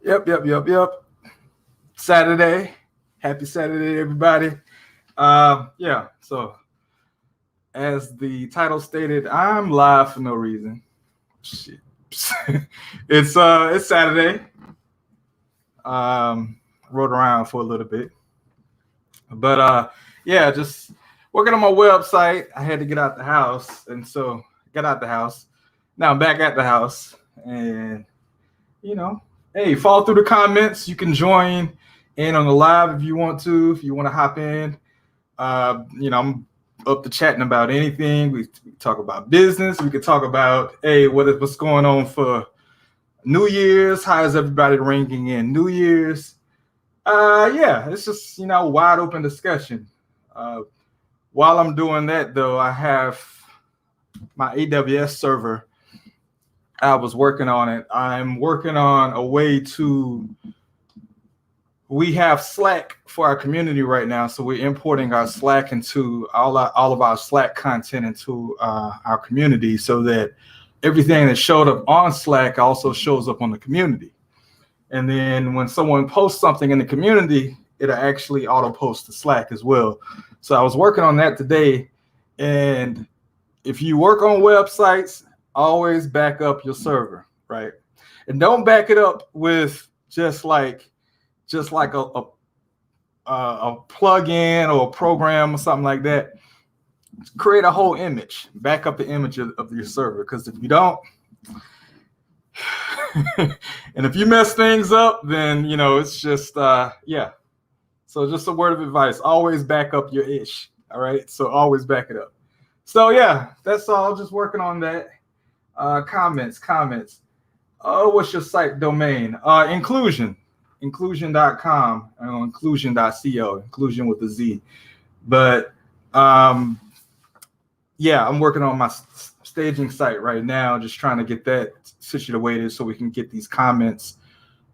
Yep. Saturday. Happy Saturday, everybody. Yeah, so as the title stated, I'm live for no reason. Shit. It's Saturday. Rode around for a little bit. But yeah, just working on my website. I had to get out the house, and so got out the house. Now I'm back at the house, and you know, hey, fall through the comments. You can join in on the live if you want to. If you want to hop in, I'm up to chatting about anything. We talk about business. We could talk about what's going on for New Year's. How is everybody ringing in New Year's? Yeah, it's just wide open discussion. While I'm doing that, though, I have my AWS server. I was working on it. I'm working on a way we have Slack for our community right now. So we're importing our Slack into all of our Slack content into our community so that everything that showed up on Slack also shows up on the community. And then when someone posts something in the community, it'll actually auto post to Slack as well. So I was working on that today. And if you work on websites, always back up your server, right? And don't back it up with just like a plug-in or a program or something like that. Create a whole image, back up the image of your server, because if you don't, and if you mess things up, then it's just yeah. So just a word of advice: always back up your ish. All right, so always back it up. So yeah, that's all. Just working on that. Comments. Oh, what's your site domain? Inclusion.com or inclusion.co, inclusion with a Z. But yeah, I'm working on my staging site right now, just trying to get that situated so we can get these comments,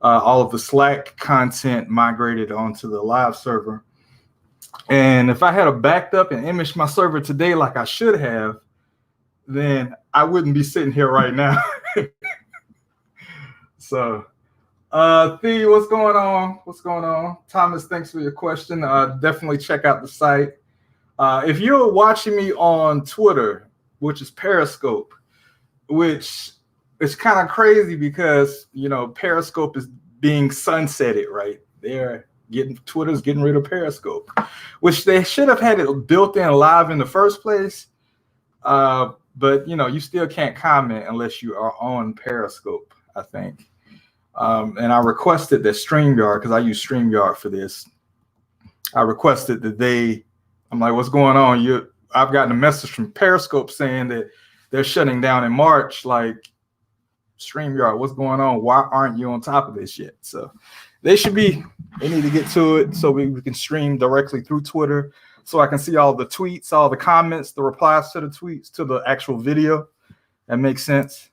all of the Slack content migrated onto the live server. And if I had a backed up and imaged my server today like I should have, then I wouldn't be sitting here right now. So Thee, what's going on? Thomas, thanks for your question. Definitely check out the site. If you're watching me on Twitter, which is Periscope, which is kind of crazy because Periscope is being sunsetted, right? Twitter's getting rid of Periscope, which they should have had it built in live in the first place. But you still can't comment unless you are on Periscope, I think. And I requested that StreamYard, because I use StreamYard for this. I requested that I'm like, what's going on? I've gotten a message from Periscope saying that they're shutting down in March. Like, StreamYard, what's going on? Why aren't you on top of this yet? So they need to get to it so we can stream directly through Twitter, so I can see all the tweets, all the comments, the replies to the tweets, to the actual video. That makes sense,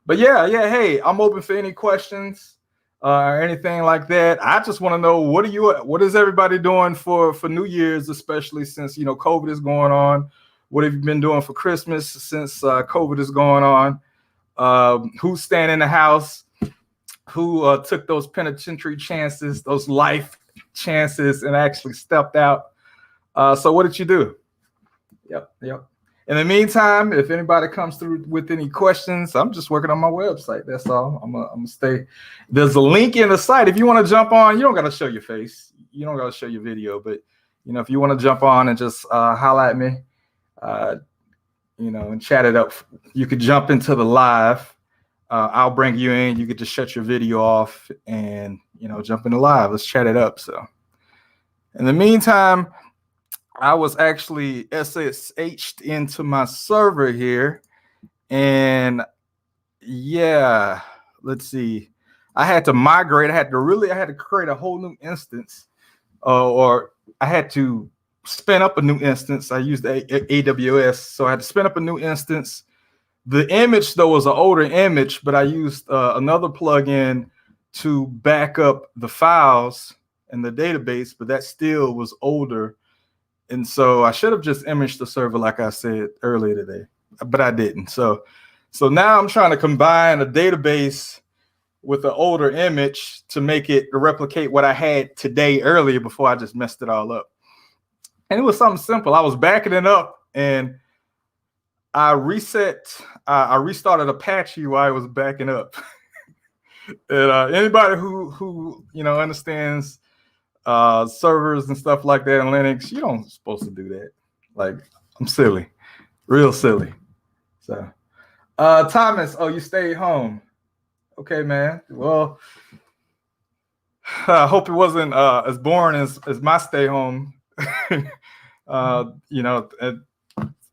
But yeah, hey, I'm open for any questions or anything like that. I just want to know, what is everybody doing for New Year's, especially since COVID is going on? What have you been doing for Christmas since COVID is going on? Who's staying in the house? Who took those penitentiary chances, those life chances, and actually stepped out? So what did you do? Yep. In the meantime, if anybody comes through with any questions, I'm just working on my website. That's all. I'm gonna stay. There's a link in the site. If you want to jump on, you don't got to show your face. You don't got to show your video. But if you want to jump on and just holler at me, and chat it up, you could jump into the live. I'll bring you in. You could just shut your video off and jump in the live. Let's chat it up. So, in the meantime, I was actually SSH'd into my server here, and yeah, let's see. I had to migrate. I had to create a whole new instance, or I had to spin up a new instance. I used AWS, so I had to spin up a new instance. The image, though, was an older image, but I used another plugin to back up the files in the database, but that still was older. And so I should have just imaged the server like I said earlier today, but I didn't. So now I'm trying to combine a database with an older image to make it to replicate what I had today earlier before I just messed it all up. And it was something simple. I was backing it up and I restarted Apache while I was backing up. And anybody who understands servers and stuff like that in Linux, you don't supposed to do that. Like, I'm silly, real silly. So Thomas, oh, you stayed home. Okay, man. Well, I hope it wasn't as boring as my stay home.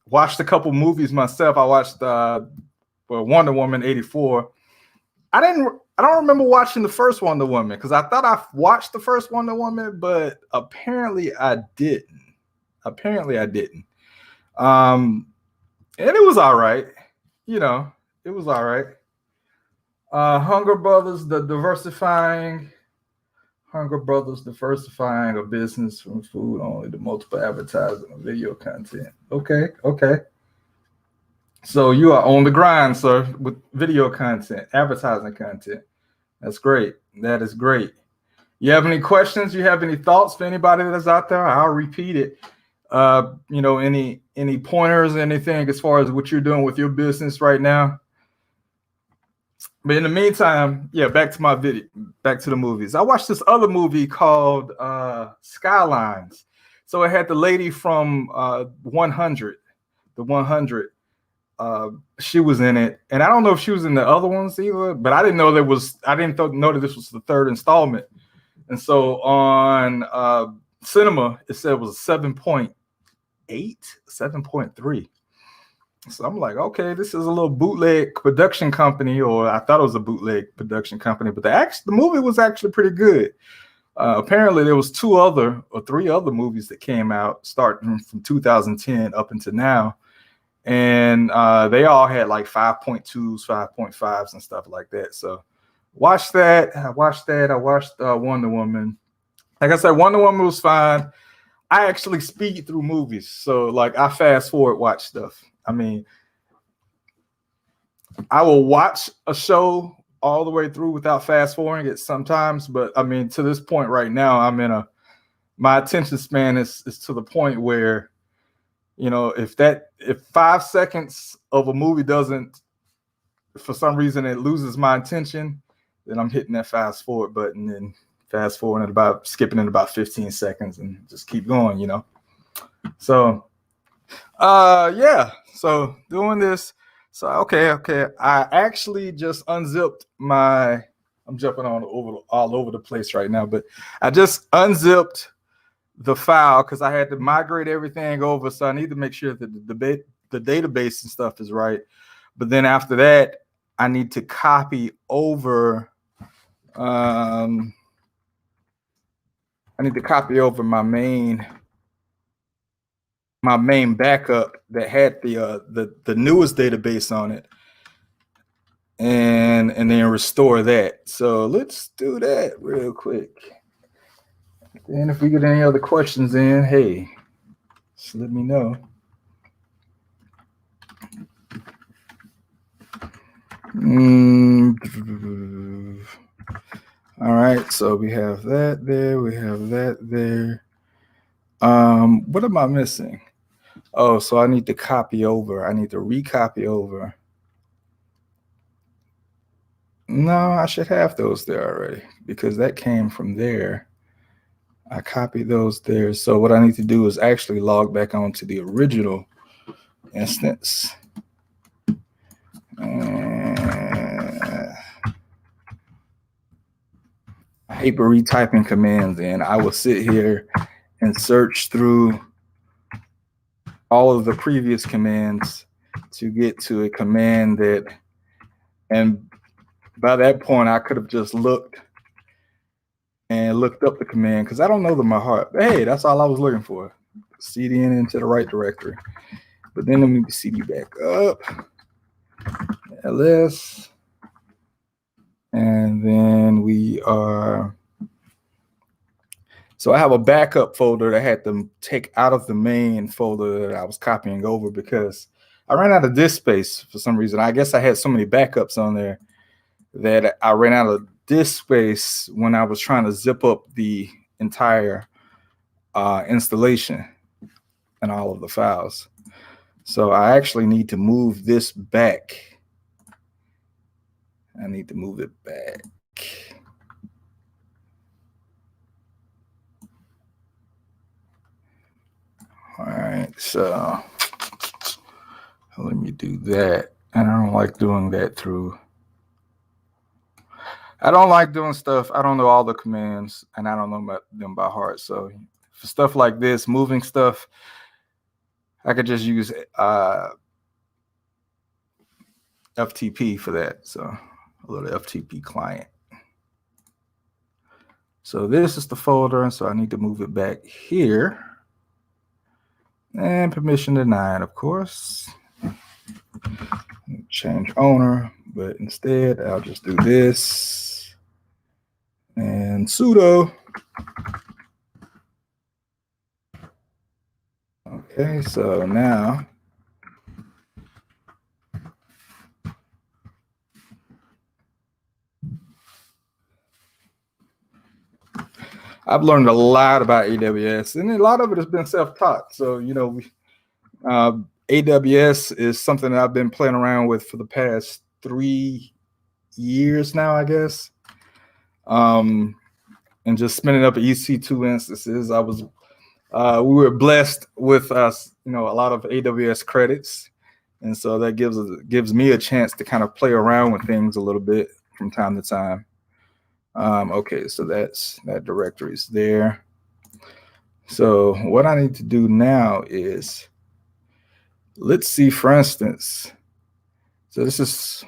Watched a couple movies myself. I watched Wonder Woman 84. I don't remember watching the first Wonder Woman because I thought I watched the first Wonder Woman, but apparently I didn't. And it was all right. It was all right. Hunger Brothers diversifying a business from food only to multiple advertising and video content. Okay. So you are on the grind, sir, with video content, advertising content. That's great. That is great. You have any questions? You have any thoughts for anybody that's out there? I'll repeat it. Any pointers, anything as far as what you're doing with your business right now? But in the meantime, back to the movies. I watched this other movie called Skylines. So it had the lady from 100, the 100. She was in it, and I don't know if she was in the other ones either. But I didn't know that this was the third installment. And so on Cinema, it said it was 7.8, 7.3. So I'm like, okay, this is a little bootleg production company, or I thought it was a bootleg production company, but the movie was actually pretty good. Apparently there was 3 other movies that came out starting from 2010 up until now. And they all had like 5.2s, 5.5s and stuff like that. So watch that. I watched Wonder Woman. Like I said, Wonder Woman was fine. I actually speed through movies. So like I fast forward watch stuff. I mean, I will watch a show all the way through without fast forwarding it sometimes. But I mean, to this point right now, my attention span is to the point where, if 5 seconds of a movie doesn't, for some reason, it loses my attention, then I'm hitting that fast forward button and fast forwarding skipping in about 15 seconds and just keep going, So, so doing this. So, okay. I actually just unzipped I'm jumping all over the place right now, but I just unzipped the file because I had to migrate everything over. So I need to make sure that the database and stuff is right. But then after that, I need to copy over. I need to copy over my main backup that had the newest database on it, and then restore that. So let's do that real quick. And if we get any other questions in, hey, just let me know. All right, so we have that there. We have that there. What am I missing? Oh, so I need to copy over. I need to recopy over. No, I should have those there already because that came from there. I copied those there. So what I need to do is actually log back onto the original instance. I hate retyping commands in. I will sit here and search through all of the previous commands to get to a command and by that point I could have just looked up the command because I don't know them by heart. But hey, that's all I was looking for. CDN into the right directory. But then let me CD back up. LS. And then we are. So I have a backup folder that I had to take out of the main folder that I was copying over because I ran out of disk space for some reason. I guess I had so many backups on there that I ran out of disk space when I was trying to zip up the entire installation and all of the files. So I actually need to move this back. I need to move it back. All right, so let me do that. And I don't like doing that through. I don't like doing stuff. I don't know all the commands, and I don't know them by heart. So for stuff like this, moving stuff, I could just use FTP for that. So a little FTP client. So this is the folder, and so I need to move it back here. And permission denied, of course. Change owner, but instead I'll just do this and sudo. Okay, so now I've learned a lot about AWS, and a lot of it has been self-taught. So, you know, AWS is something that I've been playing around with for the past 3 years now, I guess. And just spinning up EC2 instances. We were blessed with a lot of AWS credits. And so that gives me a chance to kind of play around with things a little bit from time to time. Okay, so that directory is there. So what I need to do now is, let's see, for instance, so this is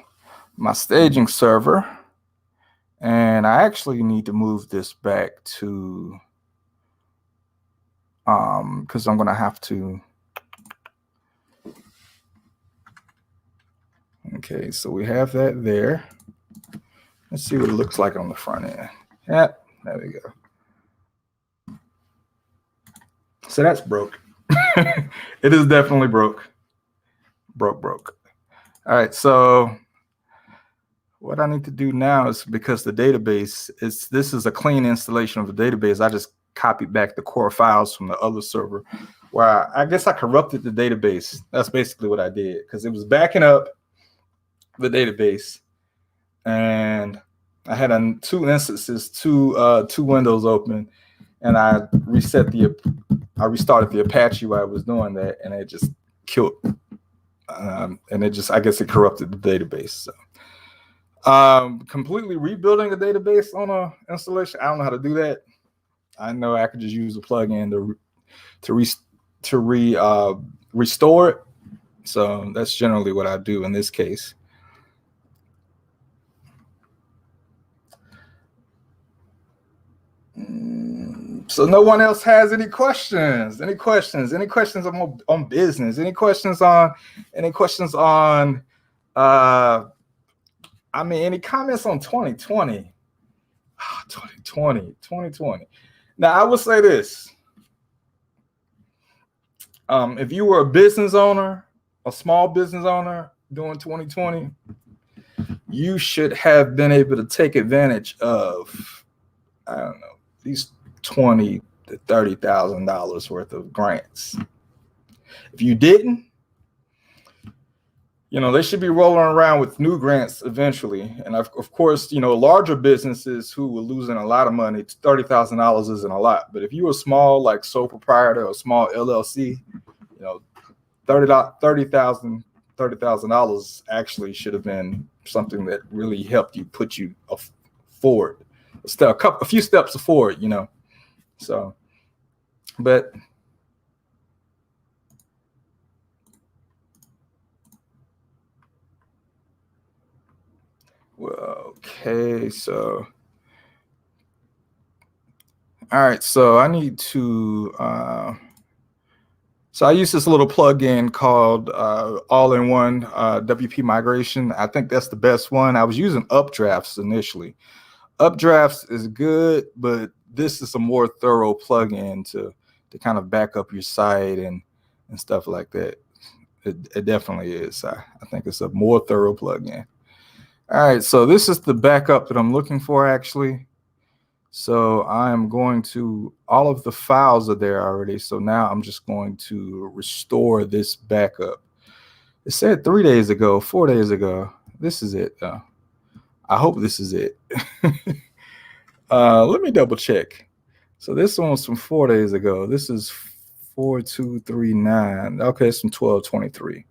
my staging server, and I actually need to move this back to, because I'm going to have to. Okay, so we have that there. Let's see what it looks like on the front end. Yep, there we go. So that's broke. It is definitely broke. Broke. All right, so what I need to do now is, because the database this is a clean installation of the database, I just copied back the core files from the other server, where I guess I corrupted the database. That's basically what I did, because it was backing up the database, and I had two instances, two windows open, and I restarted the Apache while I was doing that, and it just killed. And it just, I guess it corrupted the database. So completely rebuilding a database on a installation, I don't know how to do that. I know I could just use a plugin to restore it. So that's generally what I do in this case. So no one else has any questions? Any questions on business? Any questions on? Any comments on 2020? 2020. Now, I would say this. If you were a business owner, a small business owner during 2020, you should have been able to take advantage of, I don't know, these $20,000 to $30,000 worth of grants. If you didn't, they should be rolling around with new grants eventually. And of course, larger businesses who were losing a lot of money, $30,000 isn't a lot. But if you were small, like sole proprietor or small LLC, $30,000 actually should have been something that really helped you put you forward, a few steps forward, So, but well, okay, so all right, so I need to so I use this little plugin called All-in-One WP Migration. I think that's the best one. I was using Updrafts initially. Updrafts is good, but this is a more thorough plugin to kind of back up your site and stuff like that. It definitely is. I think it's a more thorough plugin. All right, so this is the backup that I'm looking for actually. So I am going to, all of the files are there already. So now I'm just going to restore this backup. It said 3 days ago, 4 days ago. This is it though. I hope this is it. Let me double check. So this one was from 4 days ago. This is 4239. Okay, it's from 1223.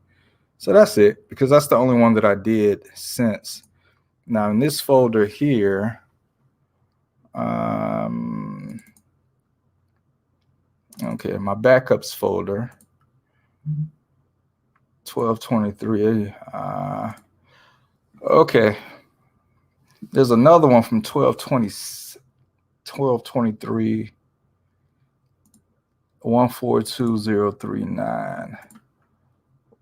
So that's it, because that's the only one that I did since. Now in this folder here, okay, my backups folder, 1223. Okay, there's another one from 1223, 142039.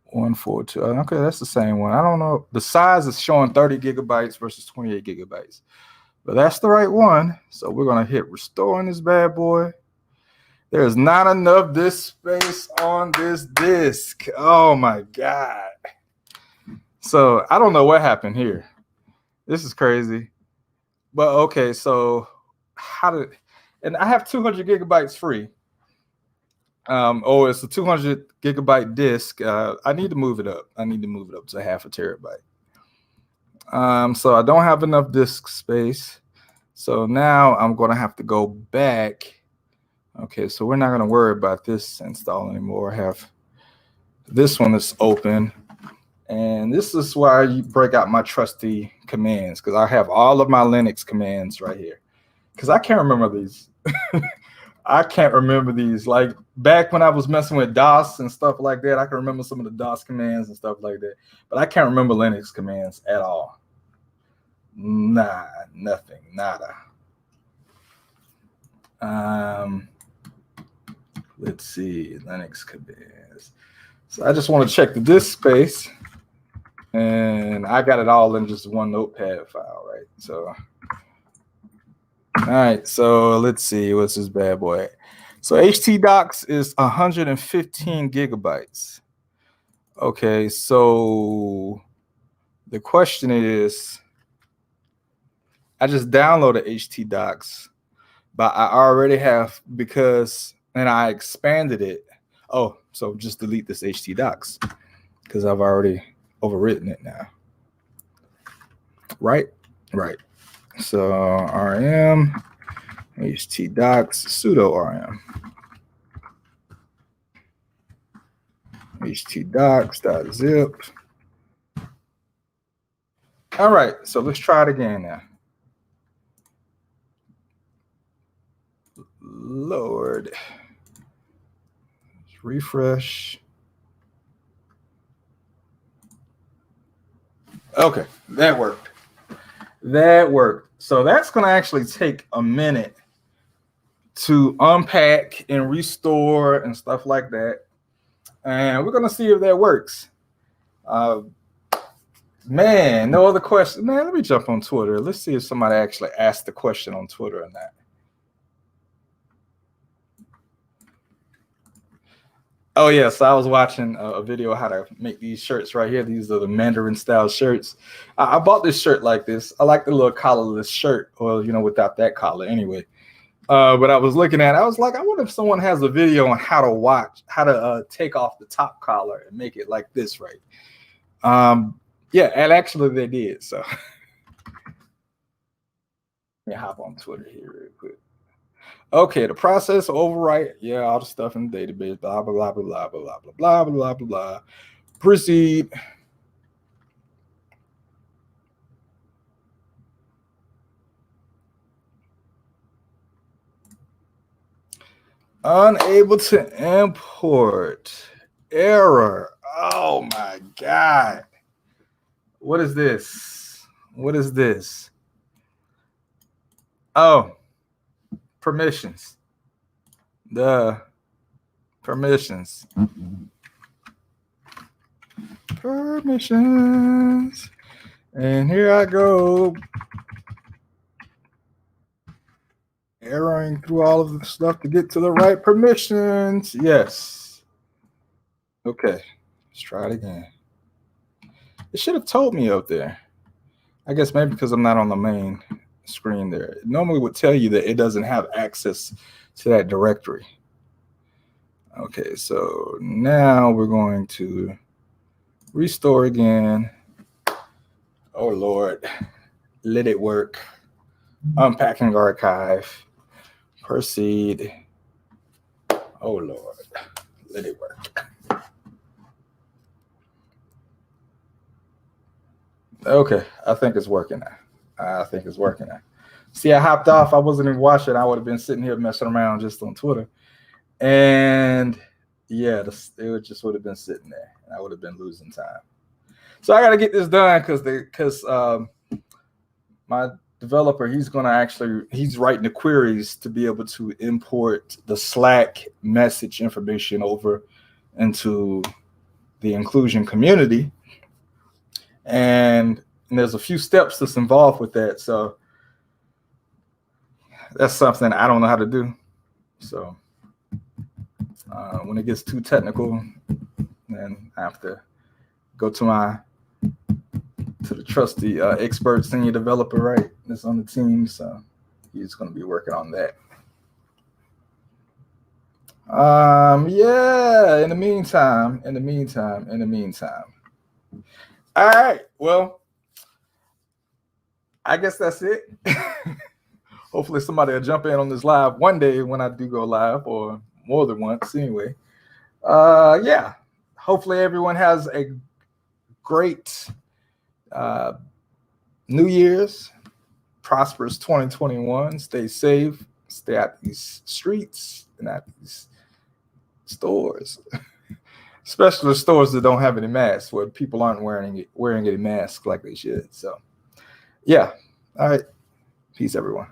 142. Okay, that's the same one. I don't know. The size is showing 30 gigabytes versus 28 gigabytes. But that's the right one. So we're going to hit restore on this bad boy. There's not enough disk space on this disk. Oh my God. So I don't know what happened here. This is crazy. But okay, so and I have 200 gigabytes free. It's a 200 gigabyte disk. I need to move it up. I need to move it up to half a terabyte. So I don't have enough disk space. So now I'm going to have to go back. Okay, so we're not going to worry about this install anymore. I have this one that's open. And this is why you break out my trusty commands, because I have all of my Linux commands right here. Because I can't remember these. I can't remember these. Like back when I was messing with DOS and stuff like that, I can remember some of the DOS commands and stuff like that. But I can't remember Linux commands at all. Nah, nothing, nada. Let's see, Linux commands. So I just want to check the disk space. And I got it all in just one notepad file, right? So, all right, so let's see, what's this bad boy? So htdocs is 115 gigabytes. Okay, so the question is, I just downloaded htdocs, but I already have, and I expanded it. Oh, so just delete this htdocs because I've already overwritten it now. Right? Right. So rm htdocs sudo rm htdocs.zip. All right, so let's try it again now. Lord, let's refresh. Okay, that worked. That worked. So that's going to actually take a minute to unpack and restore and stuff like that. And we're going to see if that works. Man, no other question. Man, let me jump on Twitter. Let's see if somebody actually asked the question on Twitter or not. Oh, yes. Yeah, so I was watching a video how to make these shirts right here. These are the Mandarin style shirts. I bought this shirt like this. I like the little collarless shirt, or, without that collar anyway. But I was looking at it. I was like, I wonder if someone has a video on how to take off the top collar and make it like this, right? Yeah, and actually they did. So let me hop on Twitter here real quick. Okay, the process overwrite. Yeah, all the stuff in the database. Blah blah blah blah blah blah blah blah blah blah blah. Proceed. Unable to import. Error. Oh my God. What is this? What is this? Oh, permissions. The permissions. Permissions. And here I go. Erroring through all of the stuff to get to the right permissions. Yes. Okay. Let's try it again. It should have told me up there. I guess maybe because I'm not on the main screen there. It normally would tell you that it doesn't have access to that directory. Okay, so now we're going to restore again. Oh Lord, let it work. Unpacking archive. Proceed. Oh Lord, let it work. Okay, I think it's working now. See, I hopped off. I wasn't even watching. I would have been sitting here messing around just on Twitter. And yeah, it just would have been sitting there. I would have been losing time. So I got to get this done because my developer, he's writing the queries to be able to import the Slack message information over into the inclusion community. And there's a few steps that's involved with that. So that's something I don't know how to do. So when it gets too technical, then I have to go to the trusty expert senior developer, right? That's on the team. So he's going to be working on that. Yeah, in the meantime. All right, well, I guess that's it. Hopefully somebody will jump in on this live one day when I do go live, or more than once anyway. Yeah, hopefully everyone has a great New Year's, prosperous 2021. Stay safe, stay out these streets and out these stores, especially the stores that don't have any masks, where people aren't wearing any masks like they should. So yeah, all right, peace everyone.